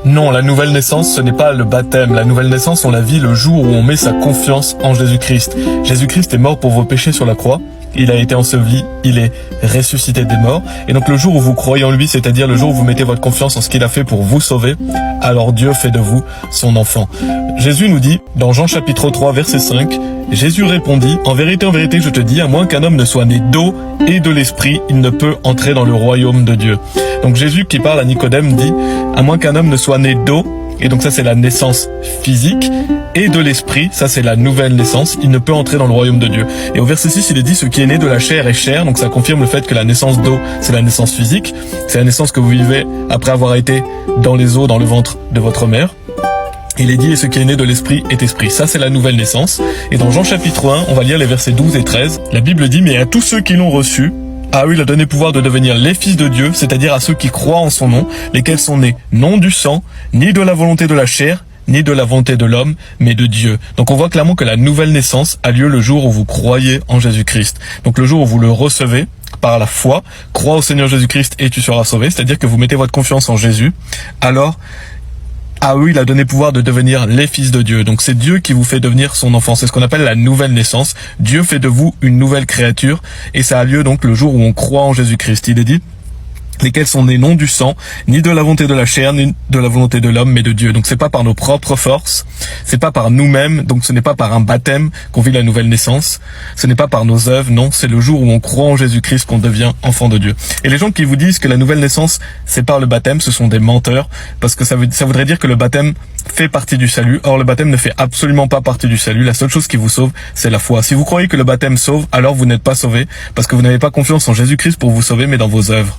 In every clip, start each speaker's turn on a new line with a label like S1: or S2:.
S1: Non, la nouvelle naissance, ce n'est pas le baptême. La nouvelle naissance, on la vit le jour où on met sa confiance en Jésus-Christ. Jésus-Christ est mort pour vos péchés sur la croix. Il a été enseveli, il est ressuscité des morts. Et donc le jour où vous croyez en lui, c'est-à-dire le jour où vous mettez votre confiance en ce qu'il a fait pour vous sauver, alors Dieu fait de vous son enfant. Jésus nous dit, dans Jean chapitre 3, verset 5, Jésus répondit, en vérité, je te dis, à moins qu'un homme ne soit né d'eau et de l'esprit, il ne peut entrer dans le royaume de Dieu. Donc Jésus qui parle à Nicodème dit, à moins qu'un homme ne soit né d'eau, et donc ça c'est la naissance physique, et de l'esprit, ça c'est la nouvelle naissance, il ne peut entrer dans le royaume de Dieu. Et au verset 6, il est dit, ce qui est né de la chair est chair, donc ça confirme le fait que la naissance d'eau, c'est la naissance physique, c'est la naissance que vous vivez après avoir été dans les eaux, dans le ventre de votre mère. Il est dit, et ce qui est né de l'esprit est esprit. Ça, c'est la nouvelle naissance. Et dans Jean chapitre 1, on va lire les versets 12 et 13. La Bible dit, mais à tous ceux qui l'ont reçu, à eux il a donné pouvoir de devenir les fils de Dieu, c'est-à-dire à ceux qui croient en son nom, lesquels sont nés non du sang, ni de la volonté de la chair, ni de la volonté de l'homme, mais de Dieu. Donc on voit clairement que la nouvelle naissance a lieu le jour où vous croyez en Jésus-Christ. Donc le jour où vous le recevez par la foi, crois au Seigneur Jésus-Christ et tu seras sauvé, c'est-à-dire que vous mettez votre confiance en Jésus, alors à eux, il a donné pouvoir de devenir les fils de Dieu. Donc c'est Dieu qui vous fait devenir son enfant. C'est ce qu'on appelle la nouvelle naissance. Dieu fait de vous une nouvelle créature et ça a lieu donc le jour où on croit en Jésus-Christ. Il est dit, lesquels sont nés non du sang, ni de la volonté de la chair, ni de la volonté de l'homme, mais de Dieu. Donc c'est pas par nos propres forces, c'est pas par nous-mêmes, donc ce n'est pas par un baptême qu'on vit la nouvelle naissance, ce n'est pas par nos œuvres, non, c'est le jour où on croit en Jésus-Christ qu'on devient enfant de Dieu. Et les gens qui vous disent que la nouvelle naissance, c'est par le baptême, ce sont des menteurs, parce que ça voudrait dire que le baptême fait partie du salut. Or, le baptême ne fait absolument pas partie du salut. La seule chose qui vous sauve, c'est la foi. Si vous croyez que le baptême sauve, alors vous n'êtes pas sauvé, parce que vous n'avez pas confiance en Jésus-Christ pour vous sauver, mais dans vos œuvres.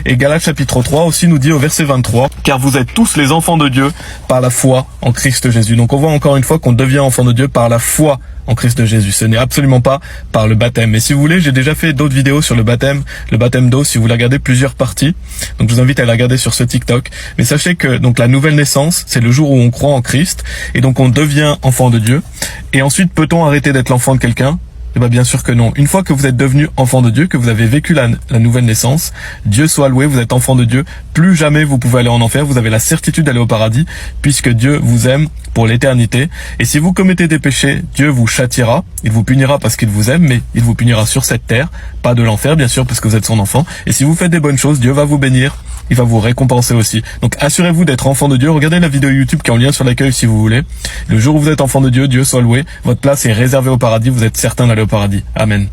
S1: Et Galates chapitre 3 aussi nous dit au verset 23, car vous êtes tous les enfants de Dieu par la foi en Christ Jésus. Donc on voit encore une fois qu'on devient enfant de Dieu par la foi en Christ Jésus. Ce n'est absolument pas par le baptême. Et si vous voulez, j'ai déjà fait d'autres vidéos sur le baptême d'eau, si vous la regardez plusieurs parties. Donc je vous invite à la regarder sur ce TikTok. Mais sachez que donc la nouvelle naissance, c'est le jour où on croit en Christ et donc on devient enfant de Dieu. Et ensuite, peut-on arrêter d'être l'enfant de quelqu'un ? Eh bien, bien sûr que non. Une fois que vous êtes devenu enfant de Dieu, que vous avez vécu la nouvelle naissance, Dieu soit loué, vous êtes enfant de Dieu, plus jamais vous pouvez aller en enfer, vous avez la certitude d'aller au paradis, puisque Dieu vous aime pour l'éternité. Et si vous commettez des péchés, Dieu vous châtiera, il vous punira parce qu'il vous aime, mais il vous punira sur cette terre, pas de l'enfer, bien sûr, parce que vous êtes son enfant. Et si vous faites des bonnes choses, Dieu va vous bénir, il va vous récompenser aussi. Donc assurez-vous d'être enfant de Dieu, regardez la vidéo YouTube qui est en lien sur l'accueil si vous voulez. Le jour où vous êtes enfant de Dieu, Dieu soit loué, votre place est réservée au paradis, vous êtes certain d'aller au paradis. Amen.